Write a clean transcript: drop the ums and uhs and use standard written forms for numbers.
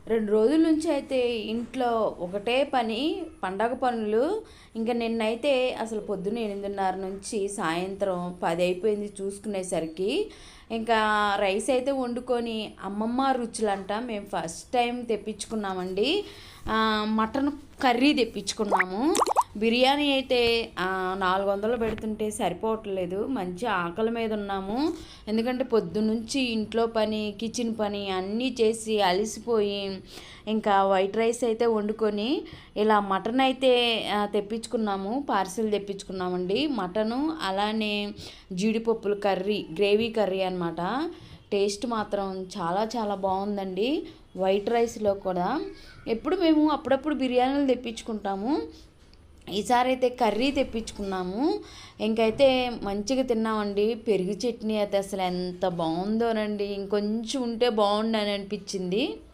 2 రోజుల నుంచి అయితే ఇంట్లో ఒకటే పని, పండగ పనులు. ఇంక నిన్నైతే అసలు పొద్దున్న 8:30 నుంచి సాయంత్రం 10 అయిపోయింది చూసుకునేసరికి. ఇంకా రైస్ అయితే వండుకొని అమ్మమ్మ రుచులంట మేము ఫస్ట్ టైం తెప్పించుకున్నామండి. మటన్ కర్రీ తెప్పించుకున్నాము. బిర్యానీ అయితే 400 పెడుతుంటే సరిపోవట్లేదు. మంచి ఆకలి మీద ఉన్నాము. ఎందుకంటే పొద్దున్నుంచి ఇంట్లో పని, కిచెన్ పని అన్నీ చేసి అలసిపోయి ఇంకా వైట్ రైస్ అయితే వండుకొని ఇలా మటన్ అయితే తెప్పించుకున్నాము. పార్సిల్ తెప్పించుకున్నామండి మటను. అలానే జీడిపప్పుల కర్రీ, గ్రేవీ కర్రీ అనమాట. టేస్ట్ మాత్రం చాలా చాలా బాగుందండి. వైట్ రైస్లో కూడా ఎప్పుడు మేము అప్పుడప్పుడు బిర్యానీలు తెప్పించుకుంటాము. ఈసారి అయితే కర్రీ తెప్పించుకున్నాము. ఇంకైతే మంచిగా తిన్నామండి. పెరుగు చట్నీ అయితే అసలు ఎంత బాగుందోనండి. ఇంకొంచెం ఉంటే బాగుండని అనిపించింది.